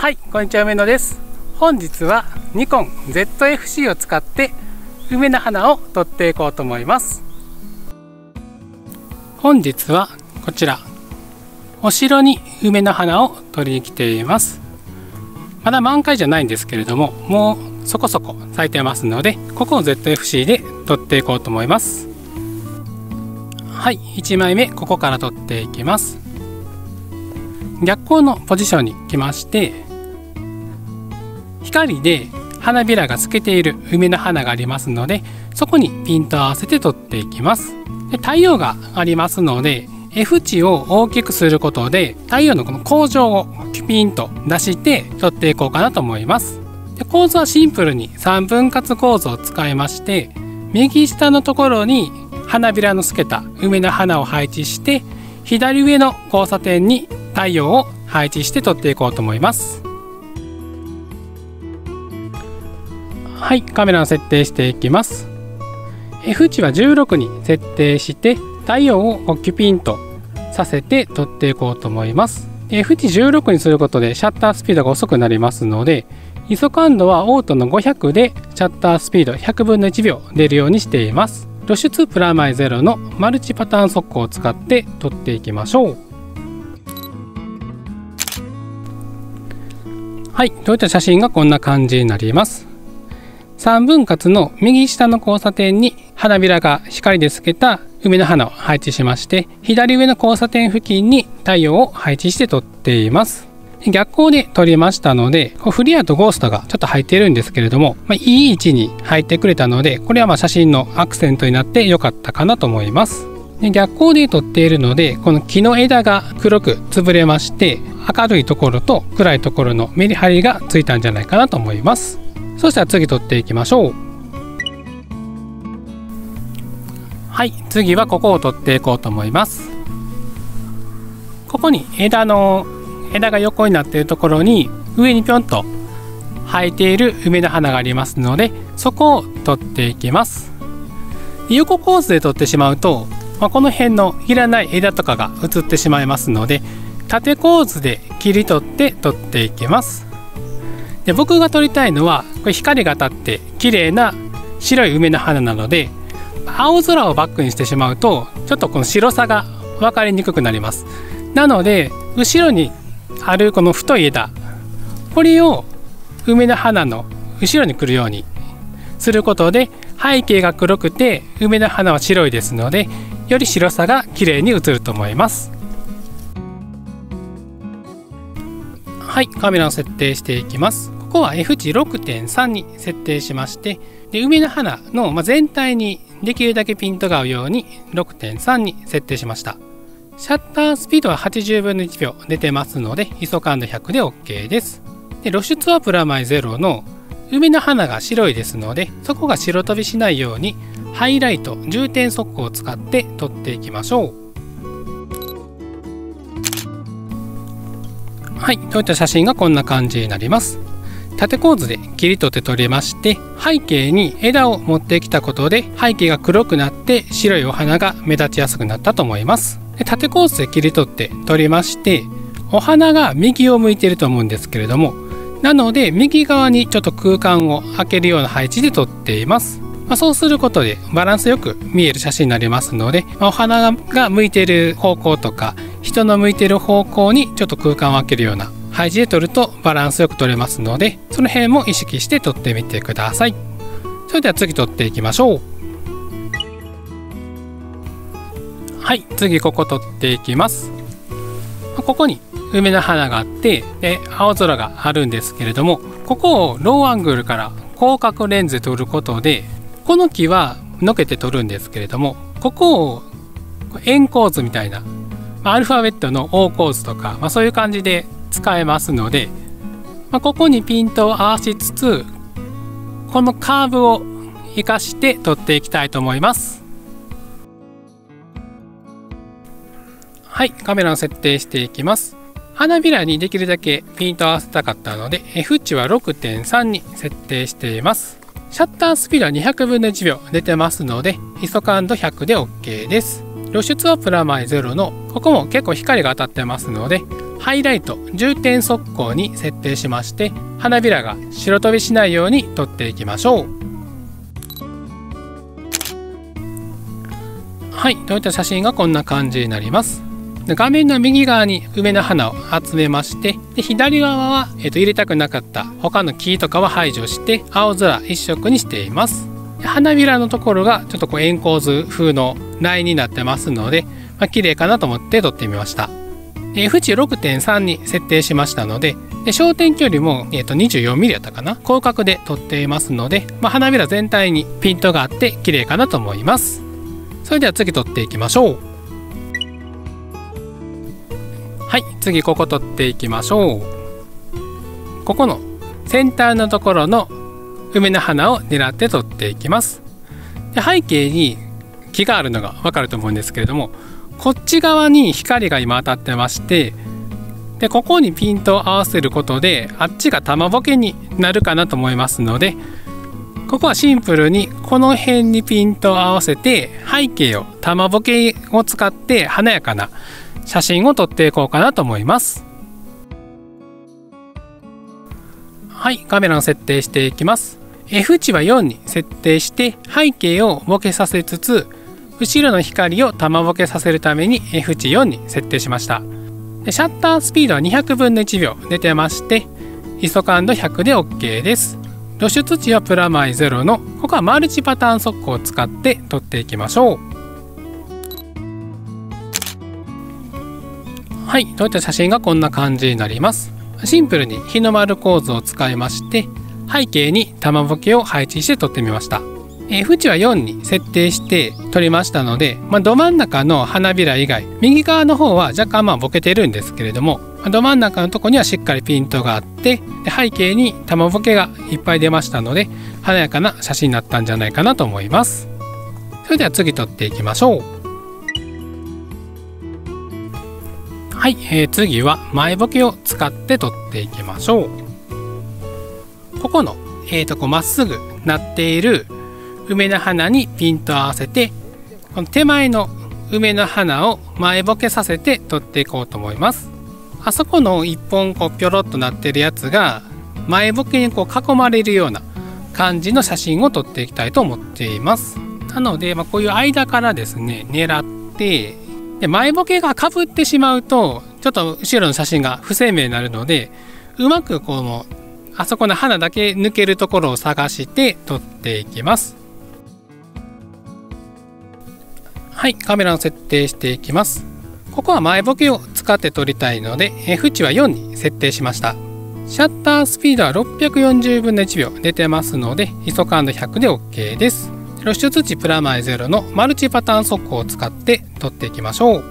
はい、こんにちは、梅野です。本日はニコン ZFC を使って梅の花を撮っていこうと思います。本日はこちらお城に梅の花を撮りに来ています。まだ満開じゃないんですけれども、もうそこそこ咲いてますので、ここを ZFC で撮っていこうと思います。はい、1枚目ここから撮っていきます。逆光のポジションに来まして、光で花びらが透けている梅の花がありますので、そこにピントを合わせて撮っていきます。で、太陽がありますので F 値を大きくすることで太陽のこの光上をピンと出して撮っていこうかなと思います。で、構図はシンプルに3分割構造を使いまして、右下のところに花びらの透けた梅の花を配置して、左上の交差点に太陽を配置して撮っていこうと思います。はい、カメラの設定していきます。 F 値は16に設定して太陽をキュピンとさせて撮っていこうと思います。 F 値16にすることでシャッタースピードが遅くなりますので、ISO感度はオートの500でシャッタースピード100分の1秒出るようにしています。露出プラマイゼロのマルチパターン速攻を使って撮っていきましょう。はい、撮った写真がこんな感じになります。3分割の右下の交差点に花びらが光で透けた梅の花を配置しまして、左上の交差点付近に太陽を配置して撮っています。逆光で撮りましたので、フリアとゴーストがちょっと入っているんですけれども、いい位置に入ってくれたので、これは写真のアクセントになって良かったかなと思います。逆光で撮っているので、この木の枝が黒く潰れまして、明るいところと暗いところのメリハリがついたんじゃないかなと思います。そしたら次撮っていきましょう。はい、次はここを撮っていこうと思います。ここに枝が横になっているところに上にぴょんと生えている梅の花がありますので、そこを撮っていきます。横構図で撮ってしまうと、この辺のいらない枝とかが映ってしまいますので、縦構図で切り取って撮っていきます。で、僕が撮りたいのはこれ光が当たって綺麗な白い梅の花なので、青空をバックにしてしまうとちょっとこの白さが分かりにくくなります。なので後ろにあるこの太い枝、これを梅の花の後ろに来るようにすることで、背景が黒くて梅の花は白いですので、より白さが綺麗に映ると思います。はい、カメラを設定していきます。ここは F 値 6.3 に設定しまして、で、梅の花の全体にできるだけピントが合うように 6.3 に設定しました。シャッタースピードは80分の1秒出てますので、ISO感度100で OK です。で、露出はプラマイゼロの梅の花が白いですので、そこが白飛びしないようにハイライト重点速攻を使って撮っていきましょう。はい、撮った写真がこんな感じになります。縦構図で切り取って撮れまして、背景に枝を持ってきたことで背景が黒くなって白いお花が目立ちやすくなったと思います。で、縦構図で切り取って撮りまして、お花が右を向いていると思うんですけれども、なので右側にちょっと空間を空けるような配置で撮っています。そうすることでバランスよく見える写真になりますので、お花が向いている方向とか人の向いている方向にちょっと空間を空けるような配置で撮るとバランスよく撮れますので、その辺も意識して撮ってみてください。それでは次撮っていきましょう。はい、次ここ撮っていきます。ここに梅の花があって、で、青空があるんですけれども、ここをローアングルから広角レンズで撮ることで、この木はのけて撮るんですけれども、ここを円構図みたいな、アルファベットの O 構図とか、そういう感じで使えますので、ここにピントを合わせつつ、このカーブを生かして撮っていきたいと思います。はい、カメラの設定していきます。花びらにできるだけピントを合わせたかったので F 値は 6.3 に設定しています。シャッタースピードは200分の1秒出てますので ISO感度100で OK です。露出はプラマイゼロの、ここも結構光が当たってますのでハイライト重点速攻に設定しまして、花びらが白飛びしないように撮っていきましょう。はい、こういった写真がこんな感じになります。で画面の右側に梅の花を集めまして、で左側は、入れたくなかった他の木とかは排除して青空一色にしています。で花びらのところがちょっとこう円構図風のラインになってますので、綺麗かなと思って撮ってみました。F 値 6.3 に設定しましたので、焦点距離も、24ミリだったかな、広角で撮っていますので、花びら全体にピントがあって綺麗かなと思います。それでは次撮っていきましょう。はい、次ここ撮っていきましょう。ここのセンターのところの梅の花を狙って撮っていきます。で背景に木があるのがわかると思うんですけれども、こっち側に光が今当たってまして、でここにピントを合わせることであっちが玉ボケになるかなと思いますので、ここはシンプルにこの辺にピントを合わせて背景を玉ボケを使って華やかな写真を撮っていこうかなと思います。はい、カメラの設定していきます。F 値は4に設定して背景をボケさせつつ、後ろの光を玉ボケさせるために F 値4に設定しました。でシャッタースピードは200分の1秒出てまして、ISO感度100で OK です。露出値はプラマイ0の、ここはマルチパターン速攻を使って撮っていきましょう。はい、こういった写真がこんな感じになります。シンプルに日の丸構図を使いまして、背景に玉ボケを配置して撮ってみました。F 値は4に設定して撮りましたので、ど真ん中の花びら以外、右側の方は若干ボケてるんですけれども、ど真ん中のとこにはしっかりピントがあって、背景に玉ボケがいっぱい出ましたので、華やかな写真になったんじゃないかなと思います。それでは次撮っていきましょう。はい、次は前ボケを使って撮っていきましょう。ここのまっすぐなっている梅の花にピントを合わせて、この手前の梅の花を前ボケさせて撮っていこうと思います。あそこの一本ピョロっとなってるやつが前ボケに囲まれるような感じの写真を撮っていきたいと思っています。なので、こういう間からですね狙って、で前ボケがかぶってしまうとちょっと後ろの写真が不鮮明になるので、うまくあそこの花だけ抜けるところを探して撮っていきます。はい、カメラの設定していきます。ここは前ボケを使って撮りたいので F 値は4に設定しました。シャッタースピードは640分の1秒出てますので ISO 感度100で OK です。露出値プラマイ0のマルチパターン速攻を使って撮っていきましょう。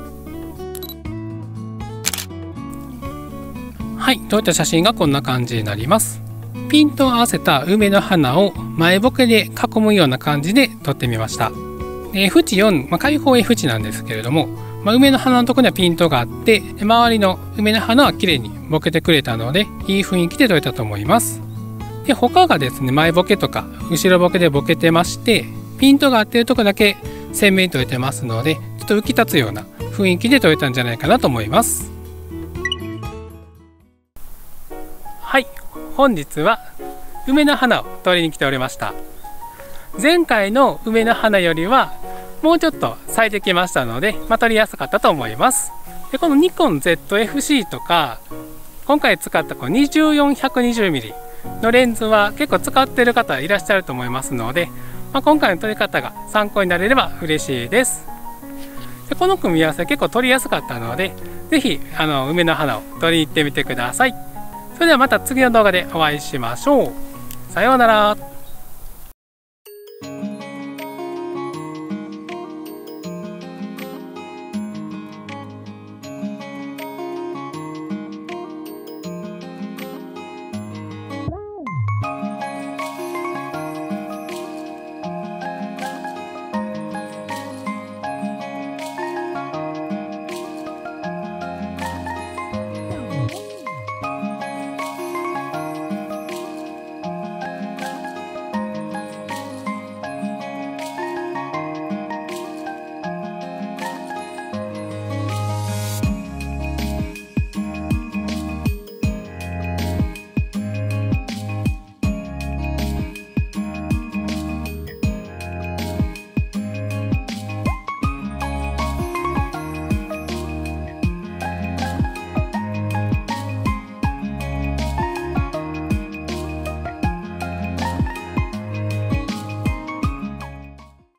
はい、こういった写真がこんな感じになります。ピントを合わせた梅の花を前ボケで囲むような感じで撮ってみました。F 値4、開放 F 値なんですけれども、梅の花のところにはピントがあって、周りの梅の花は綺麗にボケてくれたので、いい雰囲気で撮れたと思います。で他がですね、前ボケとか後ろボケでボケてまして、ピントが合っているところだけ鮮明に撮れてますので、ちょっと浮き立つような雰囲気で撮れたんじゃないかなと思います。はい、本日は梅の花を撮りに来ておりました。前回の梅の花よりはもうちょっと咲いてきましたので、撮りやすかったと思います。でこのニコン ZFC とか今回使った24-120mm のレンズは結構使っている方いらっしゃると思いますので、今回の撮り方が参考になれれば嬉しいです。でこの組み合わせ結構撮りやすかったので、是非梅の花を撮りに行ってみてください。それではまた次の動画でお会いしましょう。さようなら。